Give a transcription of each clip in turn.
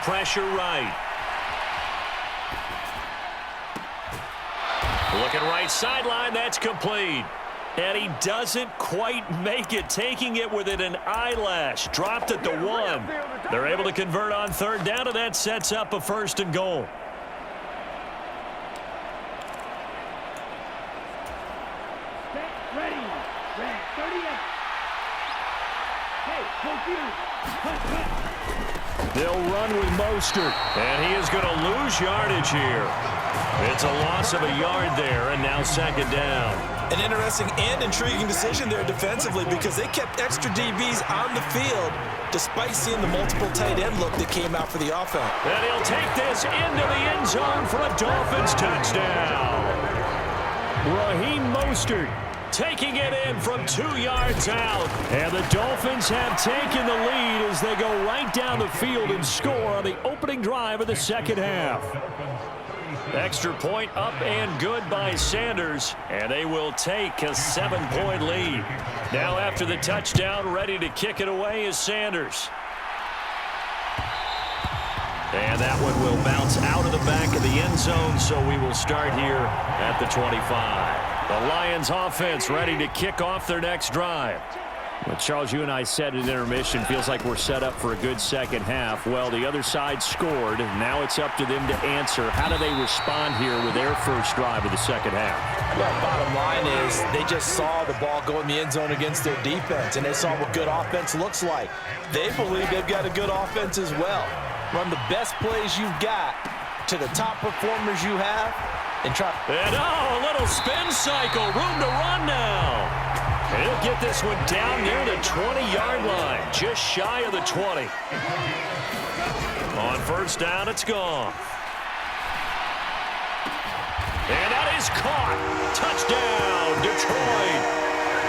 pressure right. Looking right sideline, that's complete. And he doesn't quite make it, taking it within an eyelash. Dropped at the 1. They're able to convert on third down, and that sets up a 1st and goal. Ready. 38. They'll run with Mostert, and he is going to lose yardage here. It's a loss of a yard there, and now 2nd down. An interesting and intriguing decision there defensively because they kept extra DBs on the field despite seeing the multiple tight end look that came out for the offense. And he'll take this into the end zone for a Dolphins touchdown. Raheem Mostert taking it in from 2 yards out. And the Dolphins have taken the lead as they go right down the field and score on the opening drive of the 2nd half. Extra point up and good by Sanders, and they will take a 7-point lead. Now after the touchdown, ready to kick it away is Sanders. And that one will bounce out of the back of the end zone, so we will start here at the 25. The Lions offense ready to kick off their next drive. Well, Charles, you and I said at intermission, feels like we're set up for a good 2nd half. Well, the other side scored. Now it's up to them to answer. How do they respond here with their first drive of the 2nd half? Well, bottom line is they just saw the ball go in the end zone against their defense, and they saw what good offense looks like. They believe they've got a good offense as well. Run the best plays you've got to the top performers you have, and try. And a little spin cycle. Room to run now. He'll get this one down near the 20-yard line, just shy of the 20. On 1st down, it's gone. And that is caught. Touchdown, Detroit.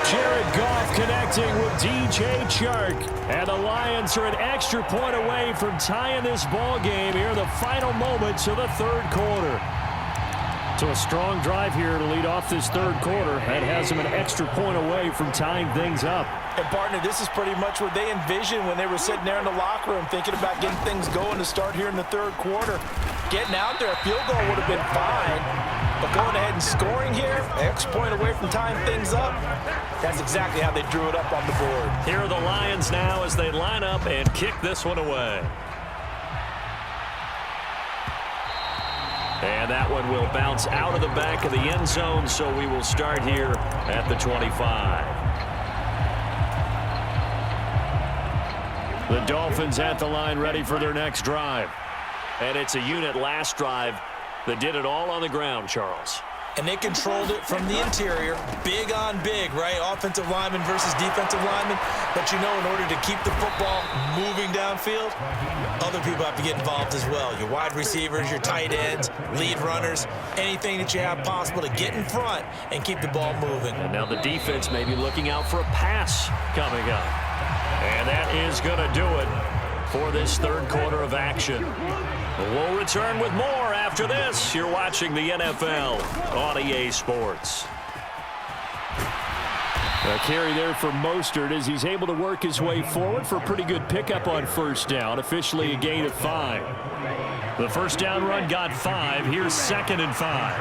Jared Goff connecting with DJ Chark. And the Lions are an extra point away from tying this ball game here in the final moments of the 3rd quarter. So a strong drive here to lead off this 3rd quarter. That has them an extra point away from tying things up. And, partner, this is pretty much what they envisioned when they were sitting there in the locker room thinking about getting things going to start here in the 3rd quarter. Getting out there, a field goal would have been fine. But going ahead and scoring here, an extra point away from tying things up, that's exactly how they drew it up on the board. Here are the Lions now as they line up and kick this one away. And that one will bounce out of the back of the end zone, so we will start here at the 25. The Dolphins at the line ready for their next drive. And it's a unit last drive that did it all on the ground, Charles. And they controlled it from the interior, big on big, right? Offensive lineman versus defensive lineman. But you know, in order to keep the football moving downfield, other people have to get involved as well. Your wide receivers, your tight ends, lead runners, anything that you have possible to get in front and keep the ball moving. And now the defense may be looking out for a pass coming up. And that is going to do it for this 3rd quarter of action. We'll return with more after this. You're watching the NFL on EA Sports. A carry there for Mostert as he's able to work his way forward for a pretty good pickup on 1st down. Officially a gain of 5. The 1st down run got 5. Here's 2nd and 5.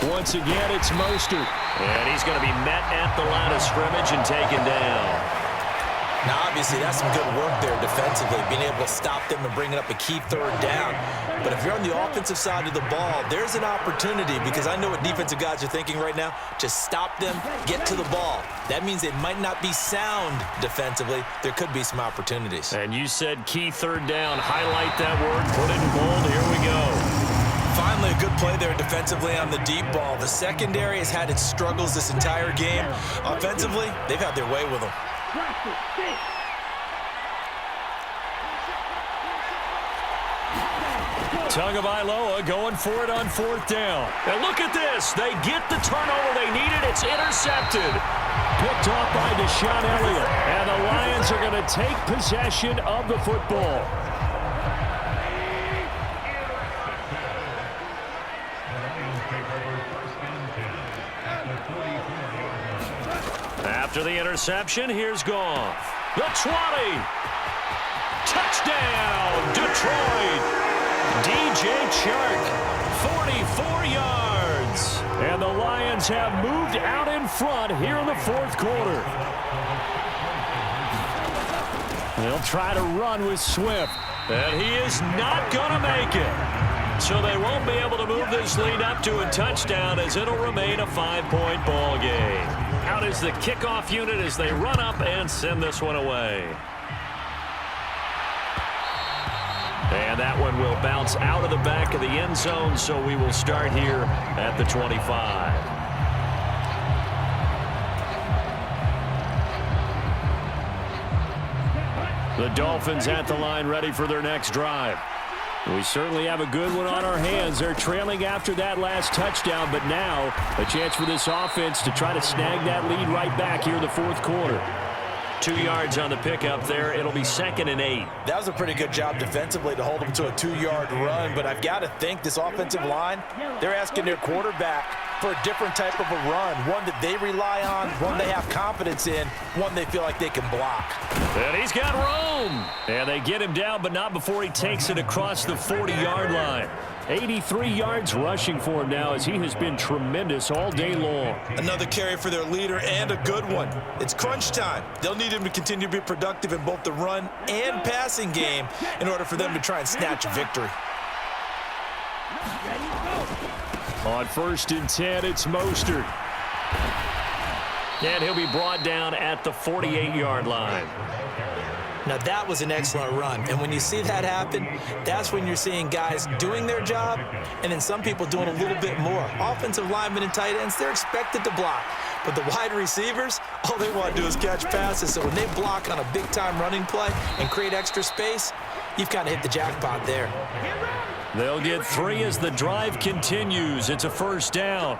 Once again, it's Mostert. And he's going to be met at the line of scrimmage and taken down. Now, obviously, that's some good work there defensively, being able to stop them and bring it up a key 3rd down. But if you're on the offensive side of the ball, there's an opportunity, because I know what defensive guys are thinking right now. Just stop them, get to the ball. That means they might not be sound defensively. There could be some opportunities. And you said key 3rd down. Highlight that word, put it in bold. Here we go. Finally, a good play there defensively on the deep ball. The secondary has had its struggles this entire game. Offensively, they've had their way with them. Tagovailoa going for it on 4th down. And look at this. They get the turnover they needed. It's intercepted. Picked off by Deshaun Elliott. And the Lions are going to take possession of the football. After the interception, here's Goff. The 20. Touchdown, Detroit. DJ Chark, 44 yards. And the Lions have moved out in front here in the fourth quarter. They'll try to run with Swift. And he is not going to make it. So they won't be able to move this lead up to a touchdown as it'll remain a 5-point ball game. Out is the kickoff unit as they run up and send this one away. And that one will bounce out of the back of the end zone, so we will start here at the 25. The Dolphins at the line ready for their next drive. We certainly have a good one on our hands. They're trailing after that last touchdown, but now a chance for this offense to try to snag that lead right back here in the fourth quarter. 2 yards on the pickup there. It'll be 2nd and 8. That was a pretty good job defensively to hold them to a 2-yard run, but I've got to think this offensive line, they're asking their quarterback for a different type of a run, one that they rely on, one they have confidence in, one they feel like they can block. And he's got room. And they get him down, but not before he takes it across the 40-yard line. 83 yards rushing for him now as he has been tremendous all day long. Another carry for their leader and a good one. It's crunch time. They'll need him to continue to be productive in both the run and passing game in order for them to try and snatch a victory. On 1st and 10, it's Mostert. And he'll be brought down at the 48-yard line. Now, that was an excellent run. And when you see that happen, that's when you're seeing guys doing their job and then some people doing a little bit more. Offensive linemen and tight ends, they're expected to block. But the wide receivers, all they want to do is catch passes. So when they block on a big-time running play and create extra space, you've kind of hit the jackpot there. They'll get 3 as the drive continues. It's a 1st down.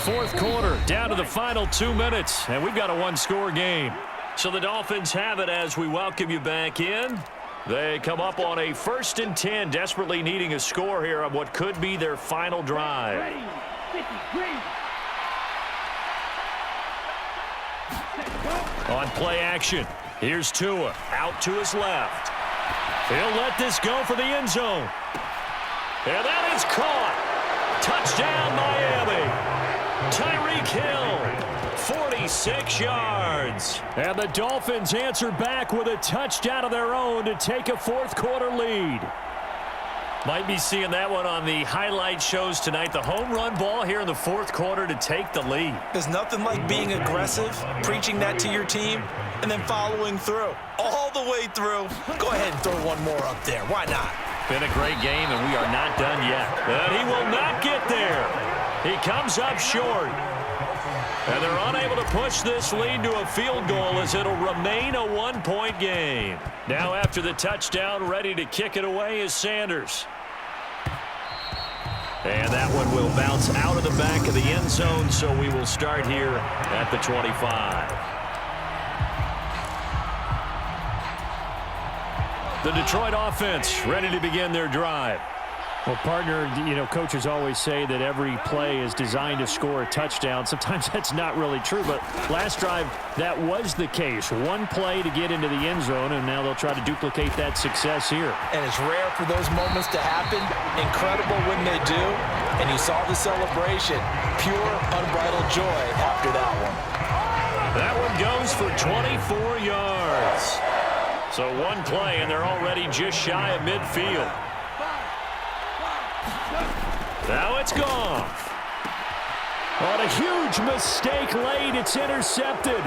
Fourth quarter, down to the final 2 minutes, and we've got a 1-score game. So the Dolphins have it as we welcome you back in. They come up on a 1st and 10, desperately needing a score here on what could be their final drive. Ready, 53. On play action, here's Tua, out to his left. He'll let this go for the end zone. And that is caught. Touchdown, Miami. Tyreek Hill, 46 yards. And the Dolphins answer back with a touchdown of their own to take a fourth quarter lead. Might be seeing that one on the highlight shows tonight. The home run ball here in the fourth quarter to take the lead. There's nothing like being aggressive, preaching that to your team, and then following through. All the way through. Go ahead and throw one more up there. Why not? Been a great game, and we are not done yet. And he will not get there. He comes up short. And they're unable to push this lead to a field goal as it'll remain a 1-point game. Now after the touchdown, ready to kick it away is Sanders. And that one will bounce out of the back of the end zone, so we will start here at the 25. The Detroit offense ready to begin their drive. Well, partner, coaches always say that every play is designed to score a touchdown. Sometimes that's not really true, but last drive, that was the case. One play to get into the end zone, and now they'll try to duplicate that success here. And it's rare for those moments to happen. Incredible when they do. And you saw the celebration. Pure, unbridled joy after that one. That one goes for 24 yards. So one play, and they're already just shy of midfield. Now it's gone. On a huge mistake late, it's intercepted.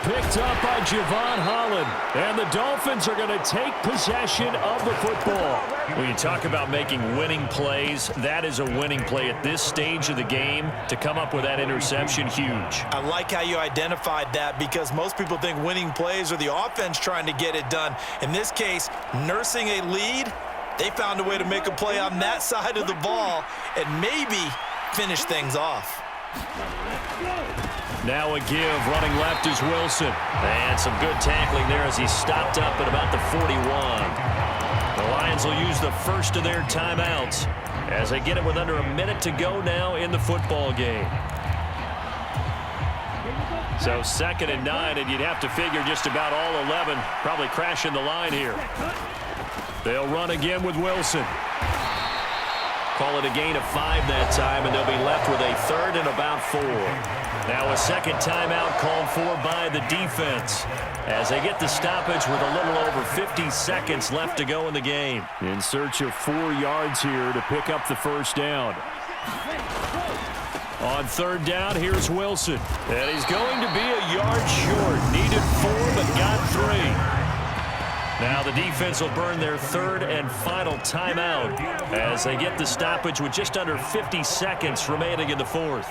Picked up by Javon Holland. And the Dolphins are going to take possession of the football. When you talk about making winning plays, that is a winning play at this stage of the game. To come up with that interception, huge. I like how you identified that because most people think winning plays are the offense trying to get it done. In this case, nursing a lead, they found a way to make a play on that side of the ball and maybe finish things off. Now a give, running left is Wilson. And some good tackling there as he stopped up at about the 41. The Lions will use the first of their timeouts as they get it with under a minute to go now in the football game. So 2nd and 9, and you'd have to figure just about all 11 probably crashing the line here. They'll run again with Wilson. Call it a gain of 5 that time, and they'll be left with a 3rd and about 4. Now a second timeout called for by the defense as they get the stoppage with a little over 50 seconds left to go in the game. In search of 4 yards here to pick up the first down. On 3rd down, here's Wilson. And he's going to be a yard short. Needed 4, but got 3. Now the defense will burn their 3rd and final timeout as they get the stoppage with just under 50 seconds remaining in the 4th.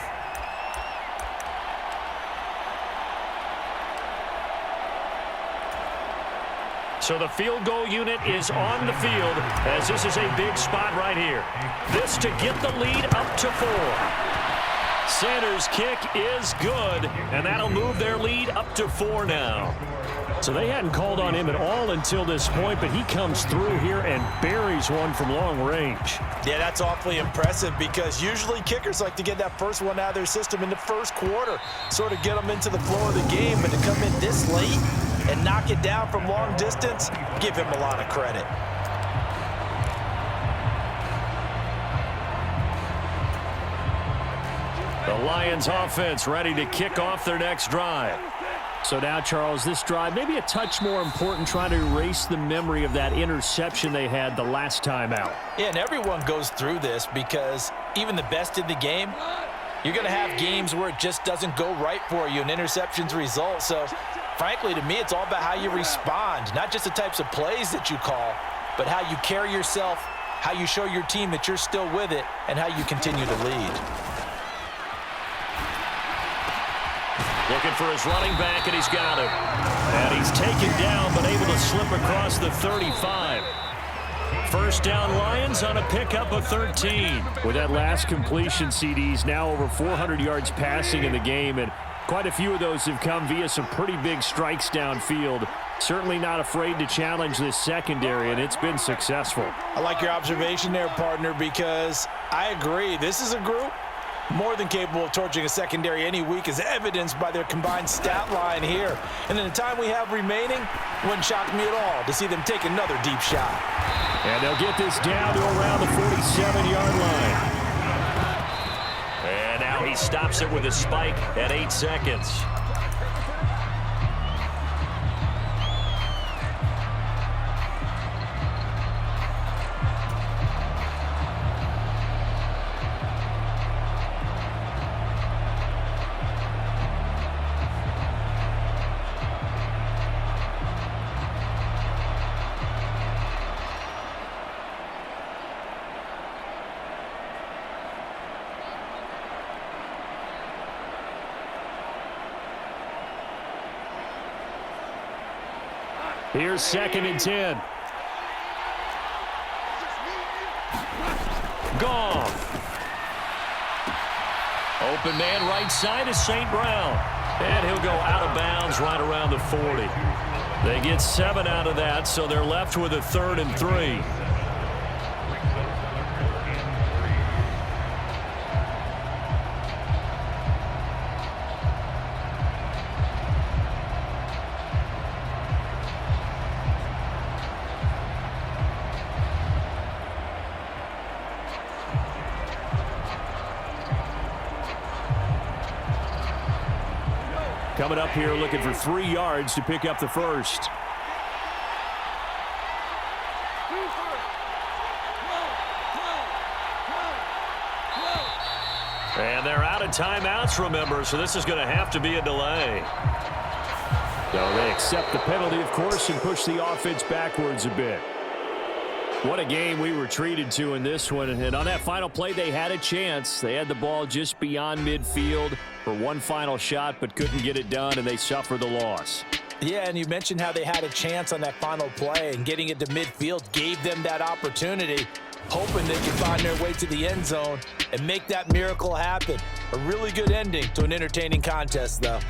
So the field goal unit is on the field as this is a big spot right here. This to get the lead up to 4. Sanders' kick is good, and that'll move their lead up to 4 now. So they hadn't called on him at all until this point, but he comes through here and buries one from long range. Yeah, that's awfully impressive because usually kickers like to get that first one out of their system in the first quarter, sort of get them into the flow of the game, but to come in this late and knock it down from long distance, give him a lot of credit. The Lions offense ready to kick off their next drive. So now, Charles, this drive maybe a touch more important, trying to erase the memory of that interception they had the last time out. Yeah, and everyone goes through this because even the best in the game, you're going to have games where it just doesn't go right for you and interceptions result. So, frankly, to me, it's all about how you respond, not just the types of plays that you call, but how you carry yourself, how you show your team that you're still with it, and how you continue to lead. Looking for his running back, and he's got him. And he's taken down, but able to slip across the 35. First down, Lions on a pickup of 13. With that last completion, CD's now over 400 yards passing in the game, and quite a few of those have come via some pretty big strikes downfield. Certainly not afraid to challenge this secondary, and it's been successful. I like your observation there, partner, because I agree. This is a group more than capable of torching a secondary any week, as evidenced by their combined stat line here. And in the time we have remaining, wouldn't shock me at all to see them take another deep shot. And they'll get this down to around the 47-yard line. And now he stops it with a spike at 8 seconds. Here's 2nd and 10. Gone. Open man right side is St. Brown. And he'll go out of bounds right around the 40. They get 7 out of that, so they're left with a 3rd and 3. Coming up here looking for 3 yards to pick up the first. And they're out of timeouts, remember, so this is going to have to be a delay. So they accept the penalty, of course, and push the offense backwards a bit. What a game we were treated to in this one. And on that final play, they had a chance. They had the ball just beyond midfield for one final shot, but couldn't get it done, and they suffered the loss. Yeah, and you mentioned how they had a chance on that final play, and getting it to midfield gave them that opportunity, hoping they could find their way to the end zone and make that miracle happen. A really good ending to an entertaining contest, though.